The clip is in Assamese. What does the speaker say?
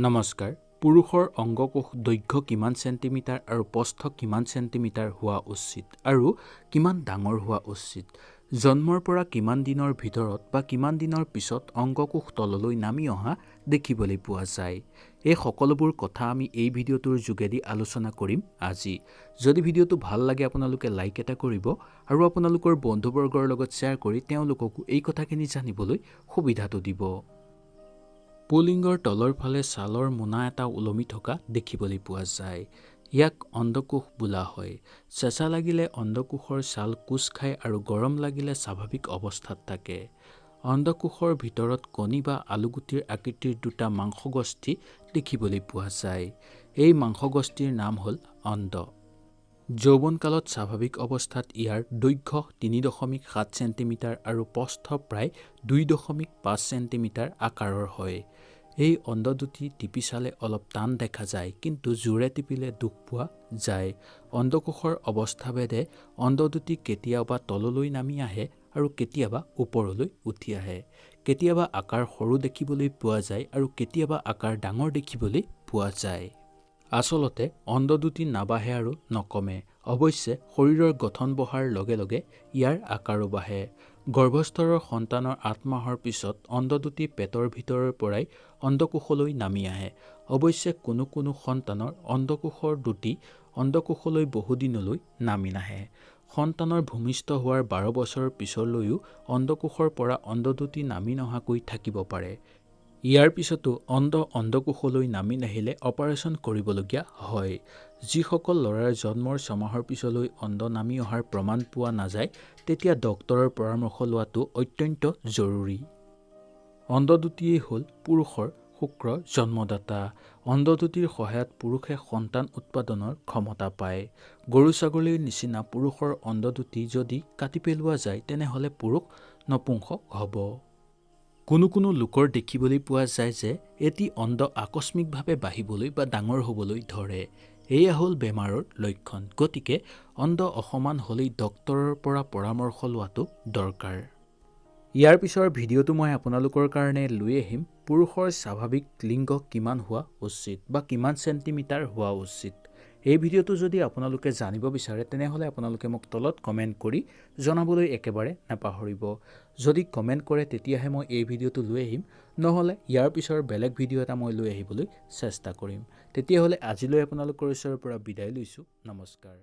নমস্কাৰ। পুৰুষৰ অংগকোষ দৈৰ্ঘ্য কিমান চেণ্টিমিটাৰ আৰু প্ৰস্থ কিমান চেণ্টিমিটাৰ হোৱা উচিত আৰু কিমান ডাঙৰ হোৱা উচিত? জন্মৰ পৰা কিমান দিনৰ ভিতৰত বা কিমান দিনৰ পিছত অংগকোষ তললৈ নামি অহা দেখিবলৈ পোৱা যায়? এই সকলোবোৰ কথা আমি এই ভিডিঅ'টোৰ যোগেদি আলোচনা কৰিম আজি। যদি ভিডিঅ'টো ভাল লাগে আপোনালোকে লাইক এটা কৰিব আৰু আপোনালোকৰ বন্ধুবৰ্গৰ লগত শ্বেয়াৰ কৰি তেওঁলোককো এই কথাখিনি জানিবলৈ সুবিধাটো দিব। পুলিংগৰ তলৰ ফালে ছালৰ মোনা এটা ওলমি থকা দেখিবলৈ পোৱা যায়। ইয়াক অণ্ডকোষ বোলা হয়। চেঁচা লাগিলে অণ্ডকোষৰ ছাল কোচ খায় আৰু গৰম লাগিলে স্বাভাৱিক অৱস্থাত থাকে। অণ্ডকোষৰ ভিতৰত কণী বা আলুগুটিৰ আকৃতিৰ দুটা মাংসগোষ্ঠী দেখিবলৈ পোৱা যায়। এই মাংসগোষ্ঠীৰ নাম হ'ল অণ্ড। যৌৱনকালত স্বাভাৱিক অৱস্থাত ইয়াৰ দৈৰ্ঘ্য ৩.৭ চেণ্টিমিটাৰ আৰু প্ৰস্থ প্ৰায় ২.৫ চেণ্টিমিটাৰ আকাৰৰ হয়। এই অণ্ড দুটি টিপি চালে অলপ টান দেখা যায়, কিন্তু জোৰে টিপিলে দুখ পোৱা যায়। অণ্ডকোষৰ অৱস্থাভেদে অণ্ড দুটি কেতিয়াবা তললৈ নামি আহে আৰু কেতিয়াবা ওপৰলৈ উঠি আহে। কেতিয়াবা আকাৰ সৰু দেখিবলৈ পোৱা যায় আৰু কেতিয়াবা আকাৰ ডাঙৰ দেখিবলৈ পোৱা যায়। আচলতে অণ্ড দুটি নাবাঢ়ে আৰু নকমে। অৱশ্যে শৰীৰৰ গঠন বঢ়াৰ লগে লগে ইয়াৰ আকাৰো বাঢ়ে। গৰ্ভস্থৰ সন্তানৰ ৮ মাহৰ পিছত অণ্ড দুটি পেটৰ ভিতৰৰ পৰাই অণ্ডকোষলৈ নামি আহে। অৱশ্যে কোনো কোনো সন্তানৰ অণ্ডকোষৰ দুটি অণ্ডকোষলৈ বহুদিনলৈ নামি নাহে। সন্তানৰ ভূমিষ্ঠ হোৱাৰ ১২ বছৰৰ পিছলৈও অণ্ডকোষৰ পৰা অণ্ড দুটি নামি নহাকৈ থাকিব পাৰে। ইয়াৰ পিছতো অণ্ডকোষলৈ নামি নাহিলে অপাৰেশ্যন কৰিবলগীয়া হয়। যিসকল ল'ৰাৰ জন্মৰ ছমাহৰ পিছলৈ অণ্ড নামি অহাৰ প্ৰমাণ পোৱা নাযায়, তেতিয়া ডক্তৰৰ পৰামৰ্শ লোৱাটো অত্যন্ত জৰুৰী। অণ্ড দুটিয়েই হ'ল পুৰুষৰ শুক্ৰ জন্মদাতা। অণ্ড দুটিৰ সহায়ত পুৰুষে সন্তান উৎপাদনৰ ক্ষমতা পায়। গৰু ছাগলীৰ নিচিনা পুৰুষৰ অণ্ড দুটি যদি কাটি পেলোৱা যায়, তেনেহ'লে পুৰুষ নপুংসক হ'ব। কোনো কোনো লোকৰ দেখিবলৈ পোৱা যায় যে এটি অণ্ড আকস্মিকভাৱে বাঢ়িবলৈ বা ডাঙৰ হ'বলৈ ধৰে। এয়া হ'ল বেমাৰৰ লক্ষণ। গতিকে অণ্ড অসমান হ'লেই ডক্তৰৰ পৰা পৰামৰ্শ লোৱাটো দৰকাৰ। ইয়াৰ পিছৰ ভিডিঅ'টো মই আপোনালোকৰ কাৰণে লৈ আহিম পুৰুষৰ স্বাভাৱিক লিংগ কিমান হোৱা উচিত বা কিমান চেণ্টিমিটাৰ হোৱা উচিত। এই ভিডিঅ'টো যদি আপোনালোকে জানিব বিচাৰে, তেনেহ'লে আপোনালোকে মোক তলত কমেণ্ট কৰি জনাবলৈ একেবাৰে নাপাহৰিব। যদি কমেণ্ট কৰে তেতিয়াহে মই এই ভিডিঅ'টো লৈ আহিম, নহ'লে ইয়াৰ পিছৰ বেলেগ ভিডিঅ' এটা মই লৈ আহিবলৈ চেষ্টা কৰিম। তেতিয়াহ'লে আজিলৈ আপোনালোকৰ ওচৰৰ পৰা বিদায় লৈছোঁ। নমস্কাৰ।